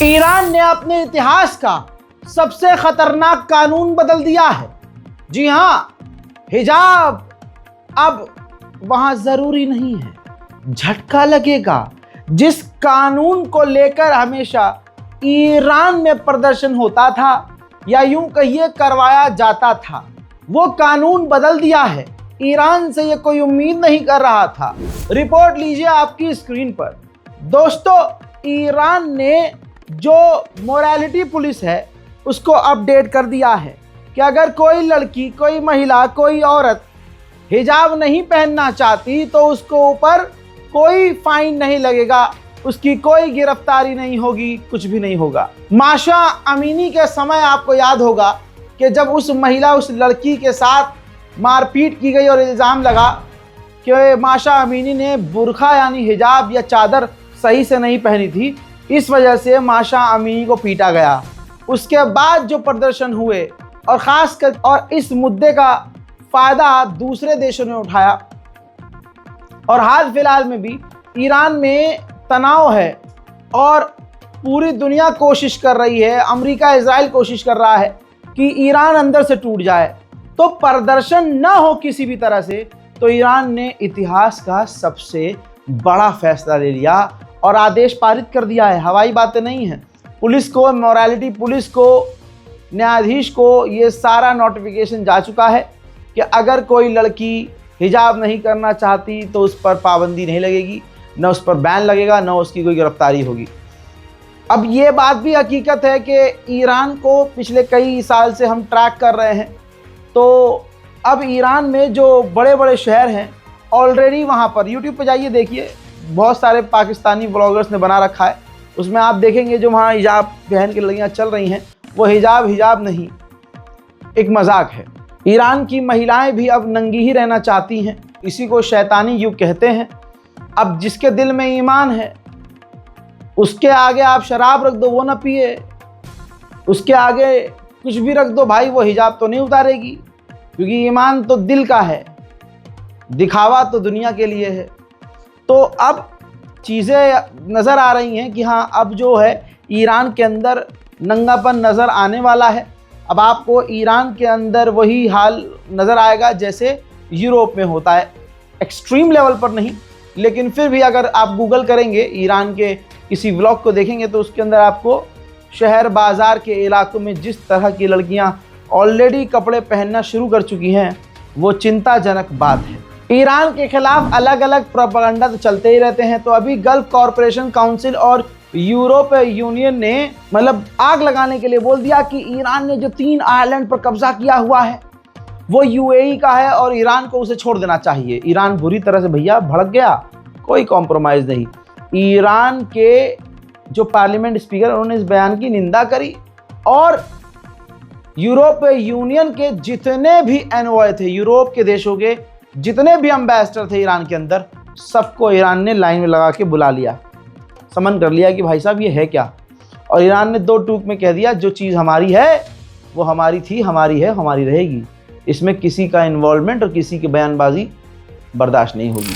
Iran ने अपने इतिहास का सबसे खतरनाक कानून बदल दिया है। जी हां, हिजाब अब वहां जरूरी नहीं है। झटका लगेगा। जिस कानून को लेकर हमेशा ईरान में प्रदर्शन होता था या यूं कहिए करवाया जाता था, वो कानून बदल दिया है। ईरान से ये कोई उम्मीद नहीं कर रहा था। रिपोर्ट लीजिए आपकी स्क्रीन पर। दोस्तों, ईरान ने जो मोरालिटी पुलिस है उसको अपडेट कर दिया है कि अगर कोई लड़की, कोई महिला, कोई औरत हिजाब नहीं पहनना चाहती तो उसको ऊपर कोई फाइन नहीं लगेगा, उसकी कोई गिरफ्तारी नहीं होगी, कुछ भी नहीं होगा। माशा अमीनी के समय आपको याद होगा कि जब उस महिला, उस लड़की के साथ मारपीट की गई और इल्ज़ाम लगा कि माशा अमीनी ने बुरखा यानी हिजाब या चादर सही से नहीं पहनी थी, इस वजह से माशा अमीनी को पीटा गया। उसके बाद जो प्रदर्शन हुए और ख़ासकर और इस मुद्दे का फ़ायदा दूसरे देशों ने उठाया और हाल फिलहाल में भी ईरान में तनाव है और पूरी दुनिया कोशिश कर रही है, अमेरिका, इजराइल कोशिश कर रहा है कि ईरान अंदर से टूट जाए, तो प्रदर्शन ना हो किसी भी तरह से। तो ईरान ने इतिहास का सबसे बड़ा फैसला ले लिया और आदेश पारित कर दिया है। हवाई बातें नहीं हैं। पुलिस को, मोरालिटी पुलिस को, न्यायाधीश को ये सारा नोटिफिकेशन जा चुका है कि अगर कोई लड़की हिजाब नहीं करना चाहती तो उस पर पाबंदी नहीं लगेगी, न उस पर बैन लगेगा, न उसकी कोई गिरफ्तारी होगी। अब ये बात भी हकीकत है कि ईरान को पिछले कई साल से हम ट्रैक कर रहे हैं, तो अब ईरान में जो बड़े बड़े शहर हैं ऑलरेडी, वहाँ पर यूट्यूब पे जाइए देखिए, बहुत सारे पाकिस्तानी ब्लॉगर्स ने बना रखा है। उसमें आप देखेंगे जो वहाँ हिजाब पहन के लड़कियाँ चल रही हैं, वो हिजाब नहीं, एक मजाक है। ईरान की महिलाएं भी अब नंगी ही रहना चाहती हैं। इसी को शैतानी युग कहते हैं। अब जिसके दिल में ईमान है उसके आगे आप शराब रख दो, वो ना पिए। उसके आगे कुछ भी रख दो भाई, वो हिजाब तो नहीं उतारेगी, क्योंकि ईमान तो दिल का है, दिखावा तो दुनिया के लिए है। तो अब चीज़ें नज़र आ रही हैं कि हाँ, अब जो है ईरान के अंदर नंगापन नज़र आने वाला है। अब आपको ईरान के अंदर वही हाल नज़र आएगा जैसे यूरोप में होता है, एक्सट्रीम लेवल पर नहीं, लेकिन फिर भी अगर आप गूगल करेंगे, ईरान के किसी व्लॉग को देखेंगे तो उसके अंदर आपको शहर बाज़ार के इलाकों में जिस तरह की लड़कियां ऑलरेडी कपड़े पहनना शुरू कर चुकी हैं, वो चिंताजनक बात है। ईरान के खिलाफ अलग अलग प्रोपेगेंडा तो चलते ही रहते हैं। तो अभी गल्फ कॉरपोरेशन काउंसिल और यूरोप यूनियन ने मतलब आग लगाने के लिए बोल दिया कि ईरान ने जो 3 आइलैंड पर कब्जा किया हुआ है वो यूएई का है और ईरान को उसे छोड़ देना चाहिए। ईरान बुरी तरह से भैया भड़क गया, कोई कॉम्प्रोमाइज़ नहीं। ईरान के जो पार्लियामेंट स्पीकर, उन्होंने इस बयान की निंदा करी और यूरोप यूनियन के जितने भी एनवॉय थे, यूरोप के देशों के जितने भी एम्बेसडर थे ईरान के अंदर, सबको ईरान ने लाइन में लगा के बुला लिया, समन कर लिया कि भाई साहब ये है क्या। और ईरान ने 2 टूक में कह दिया, जो चीज़ हमारी है वो हमारी थी, हमारी है, हमारी रहेगी। इसमें किसी का इन्वॉल्वमेंट और किसी की बयानबाजी बर्दाश्त नहीं होगी।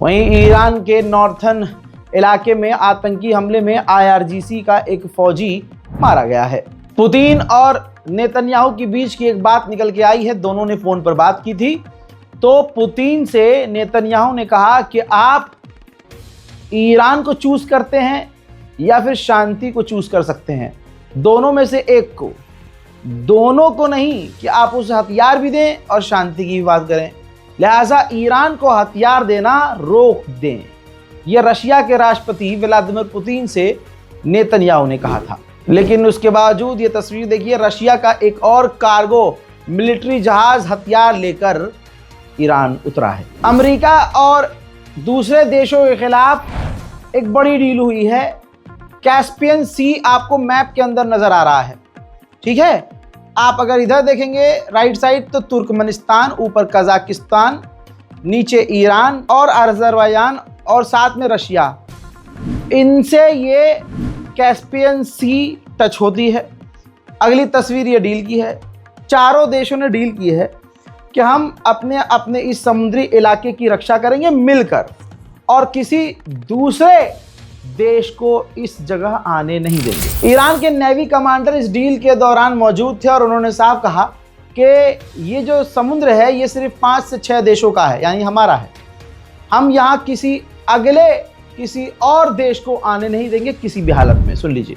वहीं ईरान के नॉर्थन इलाके में आतंकी हमले में IRGC का एक फौजी मारा गया है। पुतिन और नेतन्याहू के बीच की एक बात निकल के आई है। दोनों ने फ़ोन पर बात की थी। तो पुतिन से नेतन्याहू ने कहा कि आप ईरान को चूज़ करते हैं या फिर शांति को चूज़ कर सकते हैं, दोनों में से एक को, दोनों को नहीं कि आप उसे हथियार भी दें और शांति की भी बात करें। लिहाजा ईरान को हथियार देना रोक दें, यह रशिया के राष्ट्रपति व्लादिमीर पुतिन से नेतन्याहू ने कहा था। लेकिन उसके बावजूद ये तस्वीर देखिए, रशिया का एक और कार्गो मिलिट्री जहाज हथियार लेकर ईरान उतरा है। अमेरिका और दूसरे देशों के खिलाफ एक बड़ी डील हुई है। कैस्पियन सी आपको मैप के अंदर नजर आ रहा है, ठीक है। आप अगर इधर देखेंगे राइट साइड तो तुर्कमेनिस्तान, ऊपर कजाकिस्तान, नीचे ईरान और अजरबैजान और साथ में रशिया, इनसे ये कैस्पियन सी टच होती है। अगली तस्वीर ये डील की है। चारों देशों ने डील की है कि हम अपने अपने इस समुद्री इलाके की रक्षा करेंगे मिलकर और किसी दूसरे देश को इस जगह आने नहीं देंगे। ईरान के नेवी कमांडर इस डील के दौरान मौजूद थे और उन्होंने साफ कहा कि ये जो समुद्र है ये सिर्फ 5 से 6 देशों का है, यानी हमारा है। हम यहाँ किसी और देश को आने नहीं देंगे किसी भी हालत में। सुन लीजिए।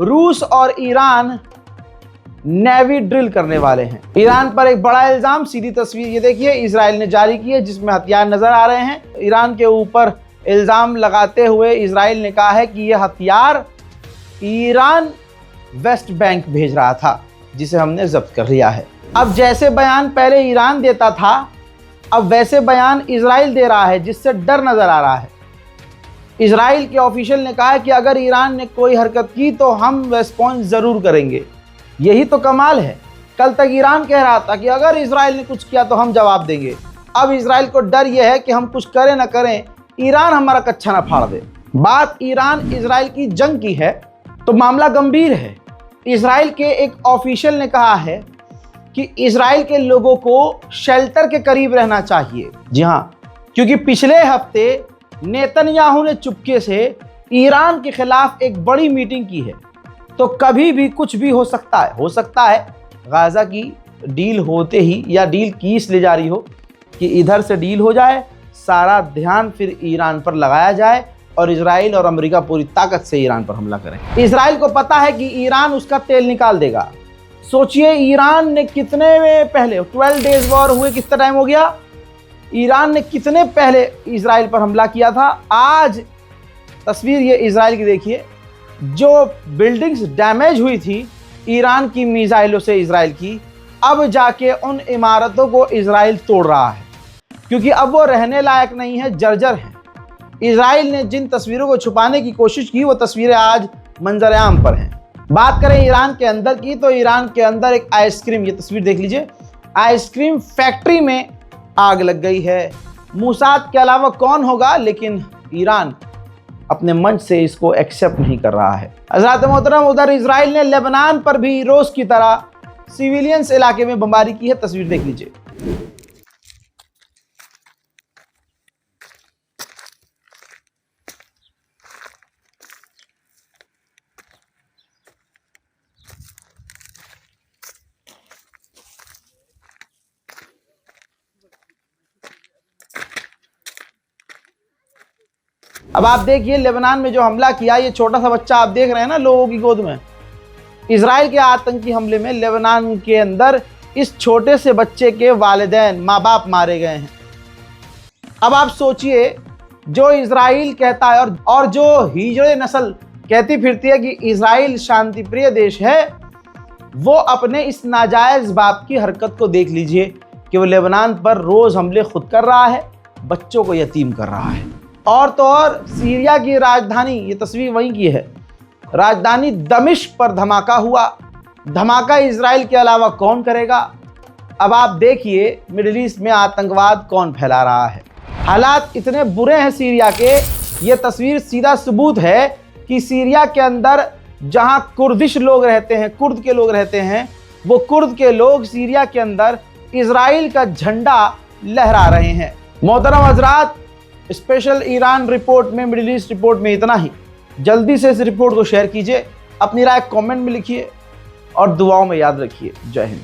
रूस और ईरान नेवी ड्रिल करने वाले हैं। ईरान पर एक बड़ा इल्जाम, सीधी तस्वीर ये देखिए, इजराइल ने जारी की है जिसमें हथियार नजर आ रहे हैं। ईरान के ऊपर इल्जाम लगाते हुए इजराइल ने कहा है कि यह हथियार ईरान वेस्ट बैंक भेज रहा था जिसे हमने जब्त कर लिया है। अब जैसे बयान पहले ईरान देता था, अब वैसे बयान इजराइल दे रहा है जिससे डर नजर आ रहा है। इजराइल के ऑफिशियल ने कहा है कि अगर ईरान ने कोई हरकत की तो हम रेस्पॉन्स जरूर करेंगे। यही तो कमाल है। कल तक ईरान कह रहा था कि अगर इजराइल ने कुछ किया तो हम जवाब देंगे। अब इजराइल को डर यह है कि हम कुछ करें ना करें, ईरान हमारा कच्छा ना फाड़ दे। बात ईरान इजराइल की जंग की है तो मामला गंभीर है। इजराइल के एक ऑफिशियल ने कहा है कि इजराइल के लोगों को शेल्टर के करीब रहना चाहिए। जी हाँ, क्योंकि पिछले हफ्ते नेतन्याहू ने चुपके से ईरान के खिलाफ एक बड़ी मीटिंग की है। तो कभी भी कुछ भी हो सकता है गाजा की डील होते ही, या डील की इसलिए जारी हो कि इधर से डील हो जाए, सारा ध्यान फिर ईरान पर लगाया जाए और इजराइल और अमेरिका पूरी ताकत से ईरान पर हमला करें। इजराइल को पता है कि ईरान उसका तेल निकाल देगा। सोचिए ईरान ने कितने पहले 12 डेज वॉर हुए, कितना टाइम हो गया, ईरान ने कितने पहले इजराइल पर हमला किया था। आज तस्वीर ये इजराइल की देखिए, जो बिल्डिंग्स डैमेज हुई थी ईरान की मिसाइलों से इजराइल की, अब जाके उन इमारतों को इजराइल तोड़ रहा है क्योंकि अब वो रहने लायक नहीं है, जर्जर है। इजराइल ने जिन तस्वीरों को छुपाने की कोशिश की वो तस्वीरें आज मंजर आम पर हैं। बात करें ईरान के अंदर की तो ईरान के अंदर एक आइसक्रीम, ये तस्वीर देख लीजिए, आइसक्रीम फैक्ट्री में आग लग गई है। मूसाद के अलावा कौन होगा, लेकिन ईरान अपने मंच से इसको एक्सेप्ट नहीं कर रहा है। हज़रात मोहतरम, उधर इजराइल ने लेबनान पर भी रोज़ की तरह सिविलियंस इलाके में बमबारी की है। तस्वीर देख लीजिए। अब आप देखिए लेबनान में जो हमला किया, ये छोटा सा बच्चा आप देख रहे हैं ना लोगों की गोद में, इजराइल के आतंकी हमले में लेबनान के अंदर इस छोटे से बच्चे के वालिदैन, माँ बाप मारे गए हैं। अब आप सोचिए, जो इजराइल कहता है और जो हिजड़े नस्ल कहती फिरती है कि इजराइल शांति प्रिय देश है, वो अपने इस नाजायज बाप की हरकत को देख लीजिए कि वो लेबनान पर रोज हमले खुद कर रहा है, बच्चों को यतीम कर रहा है। और तो और सीरिया की राजधानी, ये तस्वीर वहीं की है, राजधानी दमिश्क पर धमाका हुआ। धमाका इजराइल के अलावा कौन करेगा। अब आप देखिए मिडिल ईस्ट में आतंकवाद कौन फैला रहा है। हालात इतने बुरे हैं सीरिया के, ये तस्वीर सीधा सबूत है कि सीरिया के अंदर जहां कुर्दिश लोग रहते हैं, कुर्द के लोग रहते हैं, वो कुर्द के लोग सीरिया के अंदर इजराइल का झंडा लहरा रहे हैं। मोहतरम हजरात, स्पेशल ईरान रिपोर्ट में, मिडिल ईस्ट रिपोर्ट में इतना ही। जल्दी से इस रिपोर्ट को शेयर कीजिए अपनी राय कमेंट में लिखिए और दुआओं में याद रखिए। जय हिंद।